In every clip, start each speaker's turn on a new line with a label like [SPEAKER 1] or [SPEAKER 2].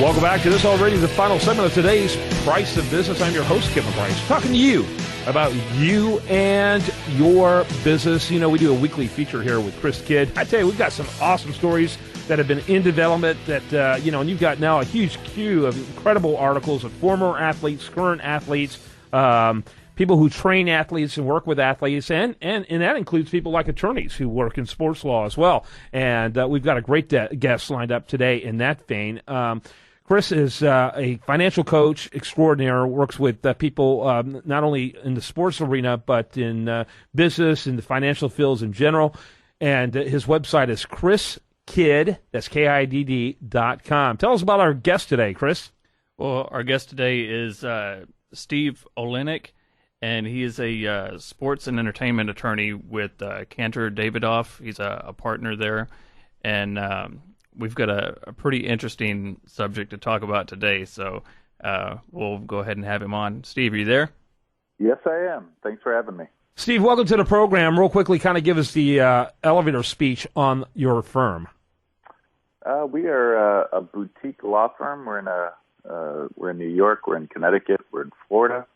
[SPEAKER 1] Welcome back to this already the final segment of today's Price of Business. I'm your host, Kevin Price, talking to you about you and your business. You know, we do a weekly feature here with Chris Kidd. I tell you, we've got some awesome stories that have been in development that, and you've got now a huge queue of incredible articles of former athletes, current athletes, people who train athletes and work with athletes, and that includes people like attorneys who work in sports law as well. And we've got a great guest lined up today in that vein. Chris is a financial coach extraordinaire, works with people not only in the sports arena, but in business, in the financial fields in general. And his website is chriskidd, that's KIDD.com. Tell us about our guest today, Chris.
[SPEAKER 2] Well, our guest today is Steve Olenick, and he is a sports and entertainment attorney with Cantor Davidoff. He's a partner there, and we've got a pretty interesting subject to talk about today, so we'll go ahead and have him on. Steve, are you there?
[SPEAKER 3] Yes, I am. Thanks for having me.
[SPEAKER 1] Steve, welcome to the program. Real quickly, kind of give us the elevator speech on your firm.
[SPEAKER 3] We are a boutique law firm. We're in New York. We're in Connecticut. We're in Florida.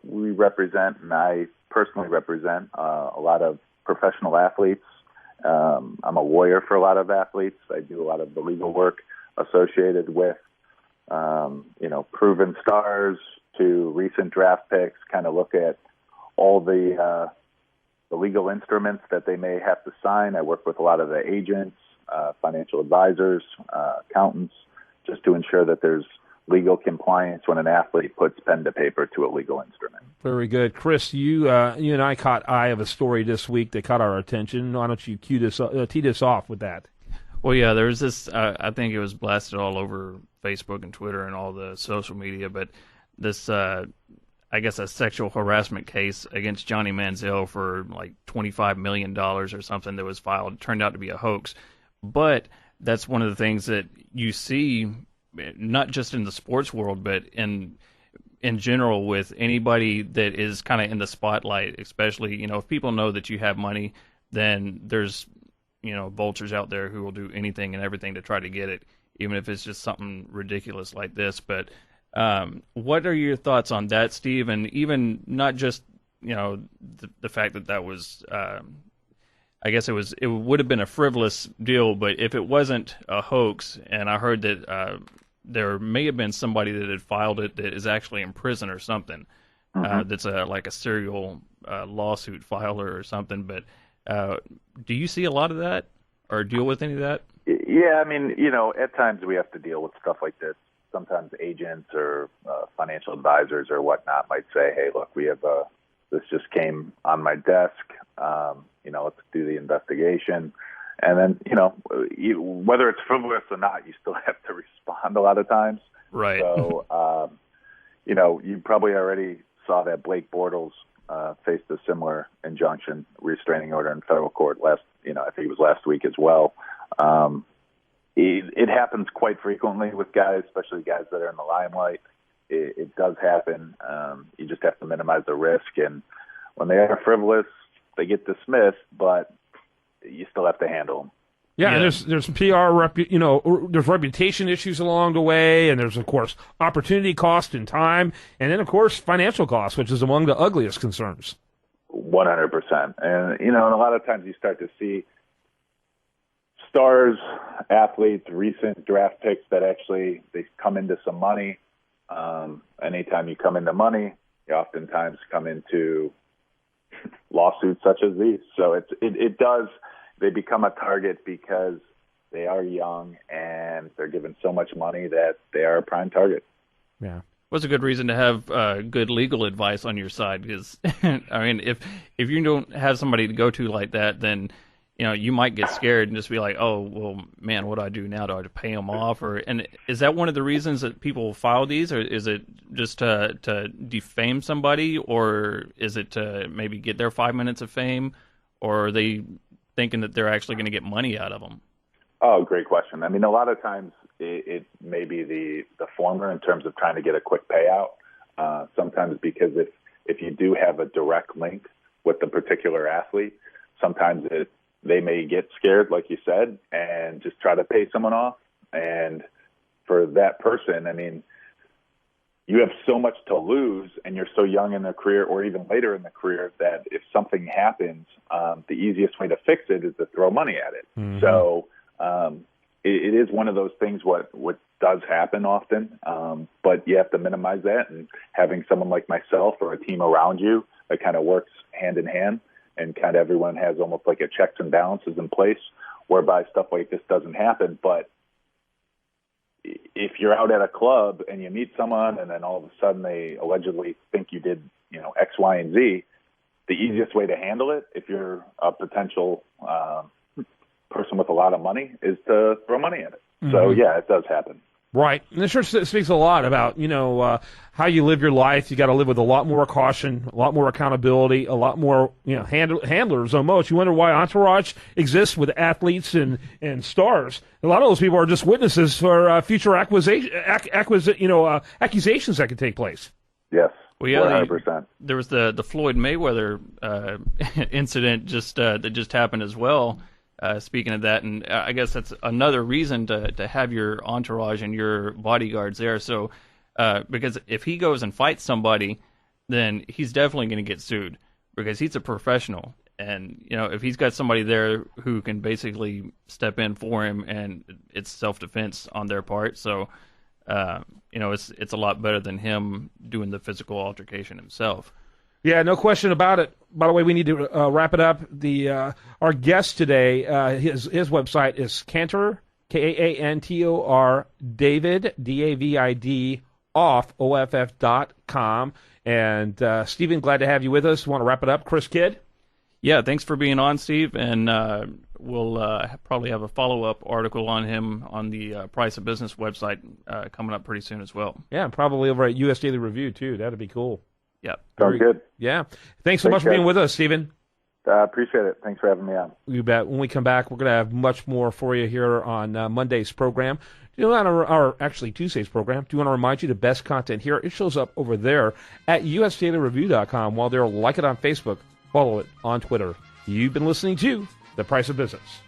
[SPEAKER 3] We represent, and I personally represent, a lot of professional athletes. I'm a lawyer for a lot of athletes. I do a lot of the legal work associated with, proven stars to recent draft picks, kind of look at all the legal instruments that they may have to sign. I work with a lot of the agents, financial advisors, accountants, just to ensure that there's legal compliance when an athlete puts pen to paper to a legal instrument.
[SPEAKER 1] Very good. Chris, you and I caught eye of a story this week that caught our attention. Why don't you tee this off with that?
[SPEAKER 2] Well, yeah, there was this, I think it was blasted all over Facebook and Twitter and all the social media, but this, I guess, a sexual harassment case against Johnny Manziel for like $25 million or something that was filed. It turned out to be a hoax. But that's one of the things that you see, not just in the sports world, but in general with anybody that is kind of in the spotlight, especially, if people know that you have money, then there's, vultures out there who will do anything and everything to try to get it, even if it's just something ridiculous like this. But what are your thoughts on that, Steve? And even not just, the fact that was, I guess it would have been a frivolous deal, but if it wasn't a hoax, and I heard that there may have been somebody that had filed it that is actually in prison or something, that's like a serial lawsuit filer or something. But do you see a lot of that or deal with any of that?
[SPEAKER 3] Yeah, I mean, at times we have to deal with stuff like this. Sometimes agents or financial advisors or whatnot might say, hey, look, we have this just came on my desk. Let's do the investigation. And then, whether it's frivolous or not, you still have to respond a lot of times.
[SPEAKER 2] Right.
[SPEAKER 3] So, you probably already saw that Blake Bortles faced a similar injunction, restraining order in federal court I think it was last week as well. It happens quite frequently with guys, especially guys that are in the limelight. It does happen. You just have to minimize the risk. And when they are frivolous, they get dismissed, but you still have to handle them.
[SPEAKER 1] Yeah, and there's PR, there's reputation issues along the way, and there's, of course, opportunity cost and time, and then, of course, financial cost, which is among the ugliest concerns.
[SPEAKER 3] 100%. And, and a lot of times you start to see stars, athletes, recent draft picks that actually, they come into some money. Anytime you come into money, you oftentimes come into lawsuits such as these. So they become a target because they are young and they're given so much money that they are a prime target.
[SPEAKER 1] Yeah.
[SPEAKER 2] What's a good reason to have good legal advice on your side? Because, I mean, if you don't have somebody to go to like that, then, you might get scared and just be like, oh, well, man, what do I do now? Do I have to pay them off? And is that one of the reasons that people file these, or is it just to defame somebody, or is it to maybe get their 5 minutes of fame, or are they thinking that they're actually going to get money out of them?
[SPEAKER 3] Oh, great question. I mean, a lot of times it may be the former in terms of trying to get a quick payout. Sometimes because if you do have a direct link with the particular athlete, sometimes they may get scared, like you said, and just try to pay someone off. And for that person, I mean, you have so much to lose, and you're so young in the career or even later in the career that if something happens, the easiest way to fix it is to throw money at it. Mm-hmm. So it is one of those things what does happen often, but you have to minimize that, and having someone like myself or a team around you that kind of works hand in hand, and kind of everyone has almost like a checks and balances in place whereby stuff like this doesn't happen. But if you're out at a club and you meet someone and then all of a sudden they allegedly think you did, X, Y, and Z, the easiest way to handle it, if you're a potential person with a lot of money, is to throw money at it. Mm-hmm. So, yeah, it does happen.
[SPEAKER 1] Right. And it sure speaks a lot about, how you live your life. You got to live with a lot more caution, a lot more accountability, a lot more, handlers almost. You wonder why Entourage exists with athletes and stars. A lot of those people are just witnesses for future accusations that could take place.
[SPEAKER 3] Yes.
[SPEAKER 2] Well, yeah, 100%. There was the Floyd Mayweather incident that just happened as well. Speaking of that, and I guess that's another reason to have your entourage and your bodyguards there. So, because if he goes and fights somebody, then he's definitely going to get sued because he's a professional. And, if he's got somebody there who can basically step in for him, and it's self-defense on their part. So, it's a lot better than him doing the physical altercation himself.
[SPEAKER 1] Yeah, no question about it. By the way, we need to wrap it up. Our guest today, his website is Kantor, Kaantor, David, David, OFF.com. And Steven, glad to have you with us. Want to wrap it up? Chris Kidd?
[SPEAKER 2] Yeah, thanks for being on, Steve. And we'll probably have a follow-up article on him on the Price of Business website coming up pretty soon as well.
[SPEAKER 1] Yeah, probably over at US Daily Review, too. That'd be cool.
[SPEAKER 2] Yeah.
[SPEAKER 3] Sounds good.
[SPEAKER 1] Yeah. Thanks so much for being with us, Steven.
[SPEAKER 3] Appreciate it. Thanks for having me on.
[SPEAKER 1] You bet. When we come back, we're going to have much more for you here on Monday's program. Actually Tuesday's program. Do you want to remind you the best content here? It shows up over there at usdailyreview.com. While there, like it on Facebook, follow it on Twitter. You've been listening to The Price of Business.